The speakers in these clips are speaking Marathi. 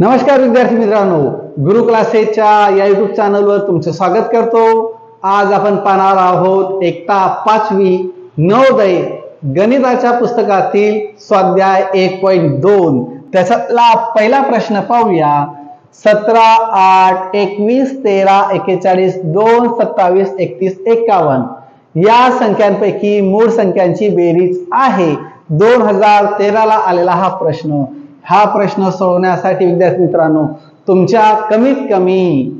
नमस्कार विद्यार्थी मित्रांनो, गुरु क्लासेसच्या या युट्यूब चॅनलवर तुमचे स्वागत करतो। आज आपण पाहणार आहोत इयत्ता 5वी नवोदय गणिताच्या पुस्तकातील स्वाध्याय 1.2 त्याच्यातला पहिला प्रश्न पाहूया। 17, 8, 21, 13, 41, 2, 27, 31, 51 या संख्यांपैकी मूळ संख्यांची बेरीज आहे। 2013 ला आलेला हा प्रश्न सोडवण्यासाठी विद्यार्थी मित्रांनो तुमच्या कमीत कमी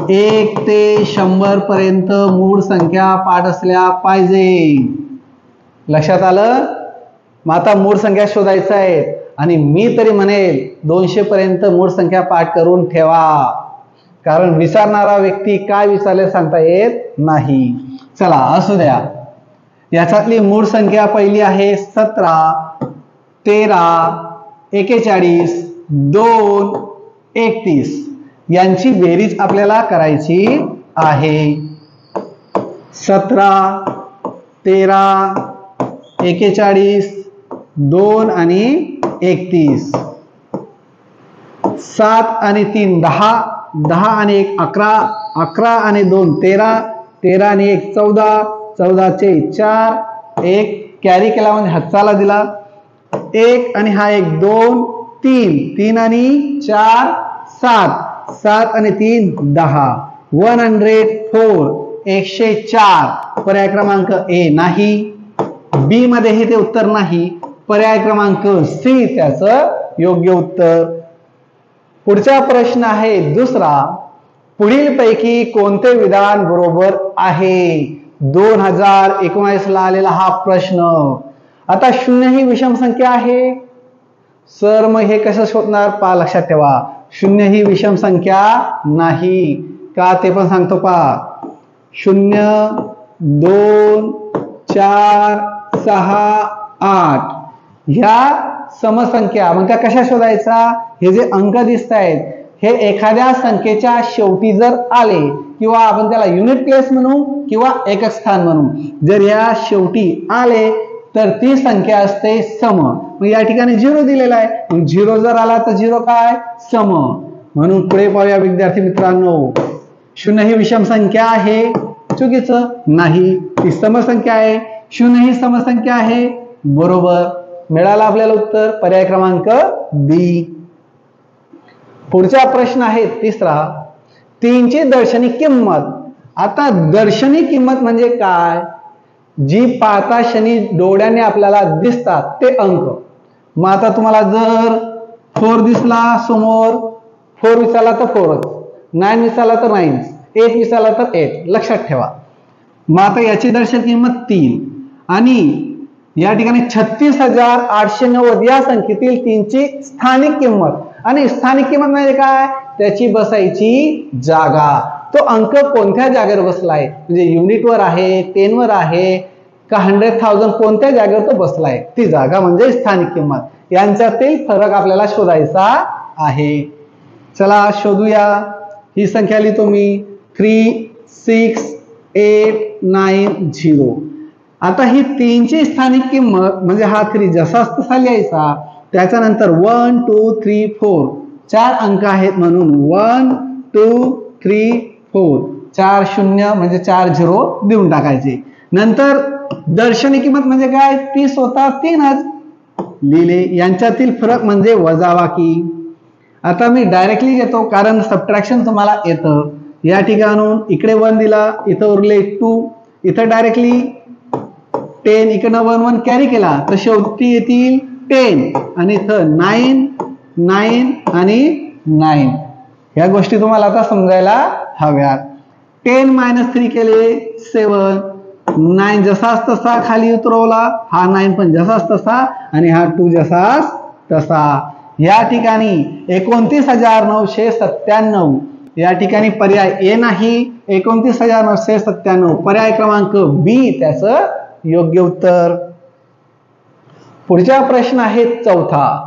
1 ते 100 पर्यंत मूळ संख्या पाठ असल्या पाहिजे। लक्षात आलं? मग आता मूळ संख्या शोधायचा आहे आणि मी तरी म्हणेल 200 पर्यंत मूळ संख्या पाठ करून ठेवा, कारण विचारणारा व्यक्ती काय विचारले सांगता येत नाही। चला असू द्या। याच्यातली मूळ संख्या पहिली आहे 17, 13, 41, 2, 31 यांची बेरीज आपल्याला करायची आहे। 17, 13, 41, 2 आणि 31, 7 आणि 3 10, 10 आणि 1 11, 11 आणि 2 13, 13 आणि 1 14, 14 चे 4, 1 कॅरी केला म्हणजे हातचाला दिला, 1 आणि हा 1 2 3, 3 आणि 4 7, 7 आणि 3 10, 104 104 पर्याय क्रमांक ए नाही, बी मध्ये हे ते उत्तर नाही, पर्याय क्रमांक सी त्याचं योग्य उत्तर। पुढचा प्रश्न आहे दुसरा, पुढील पैकी कोणते विधान बरोबर आहे? 2019 ला आलेला हा प्रश्न। आता 0 ही विषम संख्या आहे सर, मग हे कसं शोधणार? पा लक्षात ठेवा, 0 ही विषम संख्या नाही का ते पण सांगतो पा। 0 2 4 6 8 ह्या समसंख्या मग त्या कशा शोधायचा? हे जे अंक दिसत आहेत हे एखाद्या संख्येच्या शेवटी जर आले किंवा आपण त्याला युनिट प्लेस म्हणू किंवा एकक स्थान म्हणू, जर या शेवटी आले तर ती संख्या असते सम। मग या ठिकाणी 0 दिलेला आहे, 0 जर आला तर 0 काय? सम। म्हणून पुढे पाहूया विद्यार्थी मित्रांनो, 0 ही विषम संख्या आहे, चुकीचं नाही, ती समसंख्या आहे। 0 ही समसंख्या आहे, बरोबर। मिळाला आपल्याला उत्तर, पर्याय क्रमांक बी। पुढचा प्रश्न आहे तिसरा, 3 ची दर्शनी किंमत। आता दर्शनी किंमत म्हणजे काय? जी पाहता क्षणी डोळ्याने आपल्याला दिसतात ते अंक। मग आता तुम्हाला जर 4 दिसला समोर, 4 विचारला तर 4च, 9 विचारला तर 9, 8 विचारला तर 8, लक्षात ठेवा। मग आता याची दर्शनी किंमत 3 आणि या ठिकाणी 36,890 या संख्येतील 3 ची स्थानिक किंमत। आणि स्थानिक किंमत म्हणजे काय? त्याची बसायची जागा, तो अंक कोणत्या जागेवर बसलाय, म्हणजे युनिटवर आहे, 10 वर आहे का 100,000, कोणत्या जागेवर तो बसलाय ती जागा म्हणजे स्थानिक किंमत। यांच्यातील फरक आपल्याला शोधायचा आहे। चला शोधूया। ही संख्या लिहितो मी 3 6 8 9 0। आता ही 3 ची स्थानिक किंमत म्हणजे हा 3 जसाच तसा लिहायचा, त्याच्यानंतर 1 2 3 4 4 अंक आहेत म्हणून 1 2 3 4 4 0 म्हणजे 4 0 देऊन टाकायचे। नंतर दर्शनी किंमत म्हणजे काय? ती स्वतः 3च लिहिले, यांच्यातील फरक म्हणजे वजाबाकी। आता मी डायरेक्टली घेतो कारण सबट्रॅक्शन तुम्हाला येतं। या ठिकाणून इकडे 1 दिला, इथं उरले 2, इथं डायरेक्टली 10, इकडनं 1 1 कॅरी केला तर शेवटी येतील 10 आणि इथं 9 9 आणि 9। ह्या गोष्टी तुम्हाला आता समजायला हव्यात। 10 - 3 केले 7, 9 जसाच तसा खाली उतरवला, हा 9 पण जसाच तसा आणि हा 2 जसाच तसा। या ठिकाणी 29,997 या ठिकाणी पर्याय ए नाही, 29,997 पर्याय क्रमांक बी त्याचं योग्य उत्तर। पुढचा प्रश्न आहे चौथा,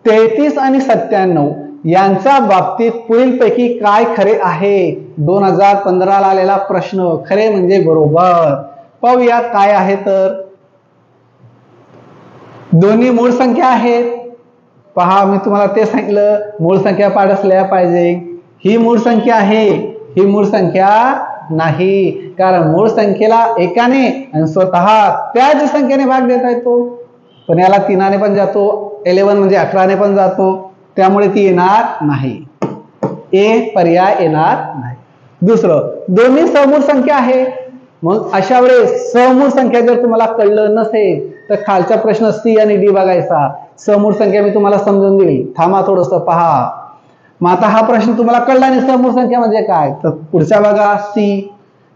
33 आणि 97 यांच्या बाबतीत पुढीलपैकी काय खरे आहे? 2015 ला आलेला प्रश्न। खरे म्हणजे बरोबर। पाहूया काय आहे तर दोन्ही मूळ संख्या आहेत, पहा मी तुम्हाला ते सांगितलं, मूळ संख्या पाठ असल्या पाहिजे. ही मूळ संख्या आहे, ही मूळ संख्या नाही, कारण मूळ संख्येला एकाने आणि स्वतः त्याच संख्येने भाग देता येतो. पण याला 3 पण जातो, 11 म्हणजे 18 पण जातो, त्यामुळे ती येणार नाही. ए पर्याय येणार नाही. दुसरं, दोन्ही समूळ संख्या आहे. मग अशा वेळेस समूळ संख्या जर तुम्हाला कळलं नसेल तर खालचा प्रश्न सी आणि डी बघायचा. समूळ संख्या मी तुम्हाला समजून दिली, थांबा थोडस पहा. मग आता हा प्रश्न तुम्हाला कळला नाही समूळ संख्या म्हणजे काय, तर पुढचा बघा सी.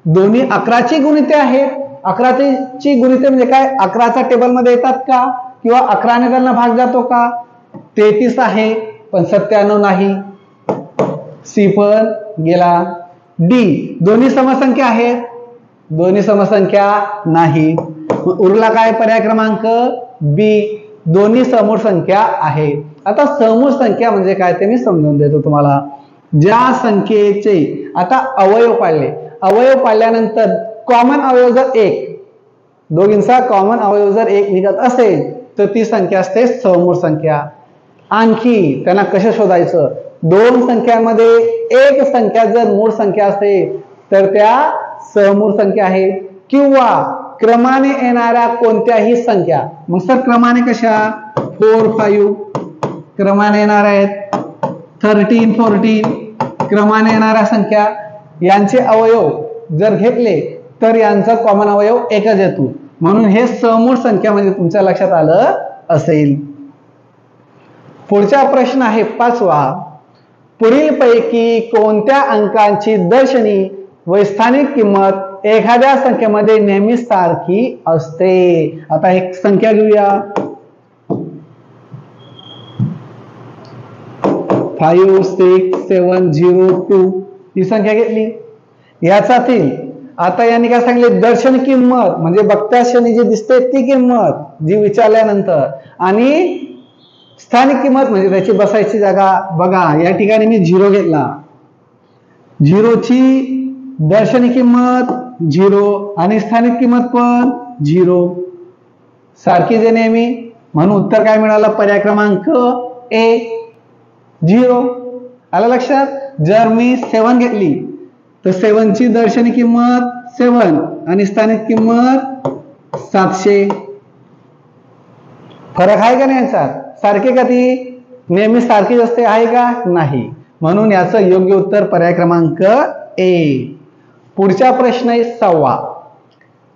दोन्ही 11ची गुणिते आहेत. 11ची गुणिते म्हणजे काय, 11चा टेबल मध्ये येतात का, किंवा 11ने त्यांना भाग जातो का. 33 आहे पण 97 नाही, सी पण गेला. डी, दोन्ही समसंख्या आहेत, दोन्ही समसंख्या नाही. उरला काय पर्याय क्रमांक बी, दोन्ही समूळ संख्या आहेत. आता समूळ संख्या म्हणजे काय ते मी समजून देतो तुम्हाला. ज्या संख्येचे आता अवयव पाडले, अवयव पाडल्यानंतर कॉमन अवयव जर एक, दोघींचा कॉमन अवयव जर एक निघत असेल तर ती संख्या असते समूळ संख्या. आणखी त्यांना कसे शोधायचं, दोन संख्यांमध्ये एक संख्या जर मूळ संख्या असेल तर त्या समूळ संख्या आहे, किंवा क्रमाने येणाऱ्या कोणत्याही संख्या. मग सर क्रमाने कशा, 4, 5 क्रमाने येणार आहेत, 13, 14 क्रमाने येणाऱ्या संख्या, यांचे अवयव जर घेतले तर यांचा कॉमन अवयव एकच येतो. म्हणून हे समूळ संख्या म्हणजे तुमच्या लक्षात आलं असेल. पुढचा प्रश्न आहे 5वा. पुढीलपैकी कोणत्या अंकांची दर्शनी व स्थानिक किंमत एखाद्या संख्येमध्ये नेहमी सारखी असते. आता एक संख्या घेऊया, 5, 6, 7, 0, 2 ही संख्या घेतली. याच्यातील आता यांनी काय सांगितले, दर्शन किंमत म्हणजे बघत्या क्षणी जी दिसते ती किंमत जी विचारल्यानंतर, आणि स्थानिक किंमत म्हणजे त्याची बसायची जागा. बघा या ठिकाणी मी 0 घेतला, 0ची दर्शनी किंमत 0 आणि स्थानिक किंमत पण 0 सारखीच आहे नेहमी. म्हणून उत्तर काय मिळालं, पर्याय क्रमांक ए 0. आलं लक्षात. जर मी 7 घेतली तर 7ची दर्शनी किंमत 7 आणि स्थानिक किंमत 700. फरक आहे का नाही यांच्यात, सारखे का ती नेहमी सारखीच असते, आहे का नाही. म्हणून याचं योग्य उत्तर पर्याय क्रमांक ए. पुढचा प्रश्न आहे 6वा.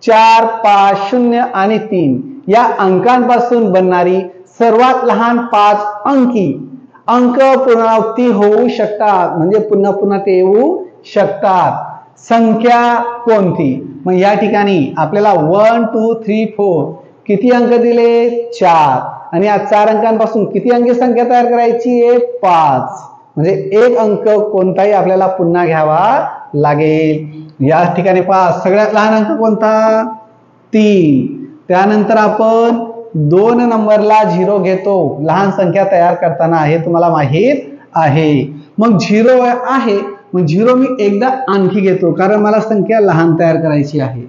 4, 5, 0 आणि 3 या अंकांपासून बनणारी सर्वात लहान 5 अंकी अंक पुनरावृत्ती होऊ शकतात, म्हणजे पुन्हा पुन्हा ते येऊ शकतात. संख्या कोणती. मग या ठिकाणी आपल्याला 1, 2, 3, 4 किती अंक दिले, 4, आणि या 4 अंकांपासून किती अंकी संख्या तयार करायची आहे, 5. म्हणजे एक अंक कोणताही आपल्याला पुन्हा घ्यावा लागेल. या ठिकाणी 5 सगळ्यात लहान अंक कोणता, 3. त्यानंतर आपण 2 नंबरला 0 घेतो लहान संख्या तयार करताना, हे तुम्हाला माहित आहे. मग 0 आहे, मग 0 मी एकदा आणखी घेतो कारण मला संख्या लहान तयार करायची आहे.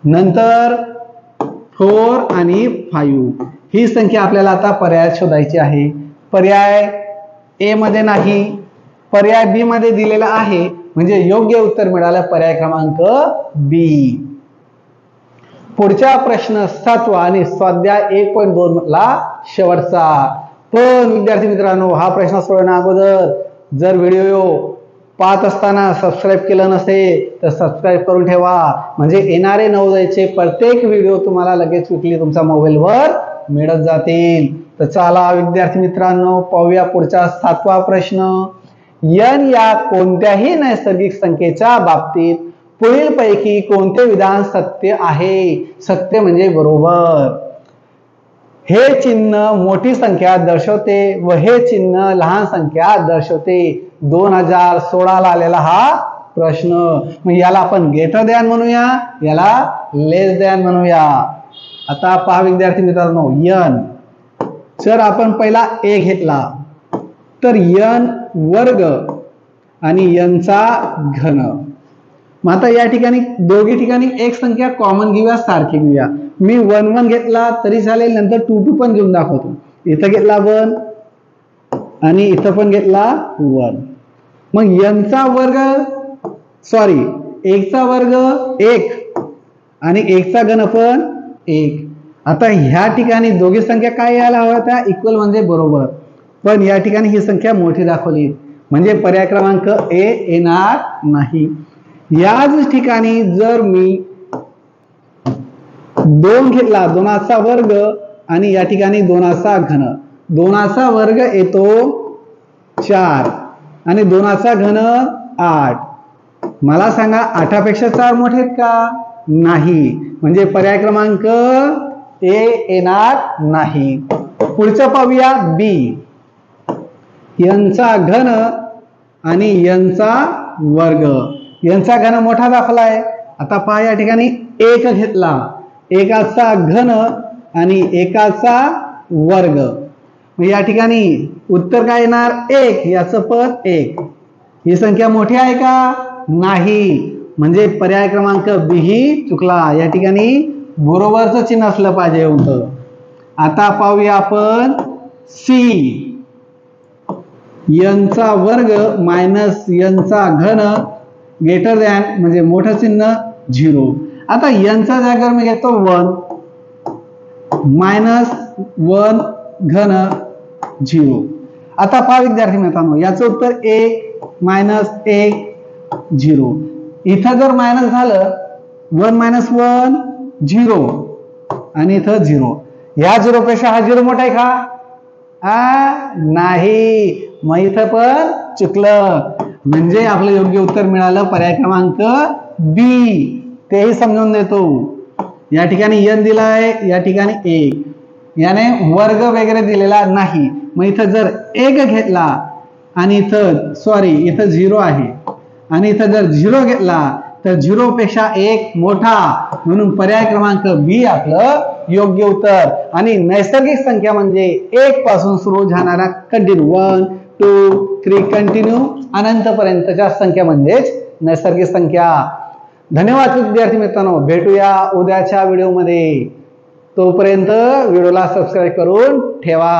नंतर 4 आणि 5 ही संख्या आपल्याला आता पर्याय शोधायची आहे. पर्याय ए मध्ये नाही, पर्याय बी मध्ये दिलेला आहे, म्हणजे योग्य उत्तर मिळालं पर्याय क्रमांक बी. पुढचा प्रश्न 7वा आणि स्वाध्याय 1.2 ला शेवटचा. पण विद्यार्थी मित्रांनो, हा प्रश्न सोडवण्या अगोदर जर व्हिडिओ पाहत असताना सबस्क्राईब केलं नसेल तर सबस्क्राईब करून ठेवा, म्हणजे येणारे नवोदयचे प्रत्येक व्हिडिओ तुम्हाला लगेच विकली तुमच्या मोबाईलवर मिळत जातील. तर चला विद्यार्थी मित्रांनो पाहूया पुढचा 7वा प्रश्न. n या कोणत्याही नैसर्गिक संख्येच्या बाबतीत पुढीलपैकी कोणते विधान सत्य आहे. सत्य म्हणजे बरोबर. हे चिन्ह मोठी संख्या दर्शवते व हे चिन्ह लहान संख्या दर्शवते. 2016 ला आलेला हा प्रश्न. मग याला आपण ग्रेटर दॅन म्हणूया, याला लेस दॅन म्हणूया. आता पहा विद्यार्थी मित्रांनो, n जर आपण पहिला a घेतला तर n वर्ग आणि n चा घन. मग आता या ठिकाणी दोघी ठिकाणी एक संख्या कॉमन घेऊया, सारखी घेऊया. मी 1 1 घेतला तरी चालेल, नंतर 2 2 पण घेऊन दाखवतो. इथं घेतला 1, आणि इथं पण घेतला 1. मग यांचा वर्ग सॉरी 1 चा वर्ग 1 आणि 1 चा घन पण 1. आता ह्या ठिकाणी दोघी संख्या काय यायला हव्या त्या इक्वल म्हणजे बरोबर, पण या ठिकाणी ही संख्या मोठी दाखवली म्हणजे पर्याय क्रमांक ए येणार नाही. याच ठिकाणी जर मी 2 घेतला 2 चा वर्ग आणि या ठिकाणी 2 चा घन, 2 चा वर्ग येतो 4 आणि 2 चा घन 8. मला सांगा 8 पेक्षा 4 मोठे आहेत का? नाही, म्हणजे पर्याय क्रमांक ए येणार नाही. पुढचं पाहूया बी. यांचा घन आणि यांचा वर्ग, यांचा घन मोठा दाखवलाय. आता पहा या ठिकाणी 1 घेतला, 1 चा घन आणि 1 चा वर्ग, या ठिकाणी उत्तर काय येणार 1, याचं पण 1. ही संख्या मोठी आहे का? नाही, म्हणजे पर्याय क्रमांक बी ही चुकला. या ठिकाणी बरोबरचं चिन्ह असलं पाहिजे होतं. आता पाहूया आपण सी. यांचा वर्ग मायनस यांचा घन ग्रेटर दॅन म्हणजे मोठं चिन्ह 0. आता यांचा जागेवर मी घेतो 1 मायनस 1 घन 0. आता पहा विद्यार्थी मित्रांनो, याचं उत्तर 1 मायनस 1 0. इथं जर मायनस झालं 1 मायनस 1 0 आणि इथं 0. या 0 पेक्षा हा 0 मोठा आहे का? नाही, मग इथं पण चुकलं. म्हणजे आपलं योग्य उत्तर मिळालं पर्याय क्रमांक बी. तेही समजून देतो. या ठिकाणी n दिलाय, या ठिकाणी 1, याने वर्ग वगैरे दिलेला नाही. मग इथं जर 1 घेतला आणि इथं सॉरी इथं 0 आहे आणि इथं जर 0 घेतला तर 0 पेक्षा 1 मोठा, म्हणून पर्याय क्रमांक बी आपलं योग्य उत्तर. आणि नैसर्गिक संख्या म्हणजे 1 पासून सुरू होणारा कंटिन्यू 1 2 3 कंटिन्यू अनंतपर्यंतच्या संख्या म्हणजेच नैसर्गिक संख्या. धन्यवाद विद्यार्थी मित्रांनो, भेटूया उद्याच्या व्हिडिओमध्ये. तोपर्यंत व्हिडिओला सबस्क्राईब करून ठेवा.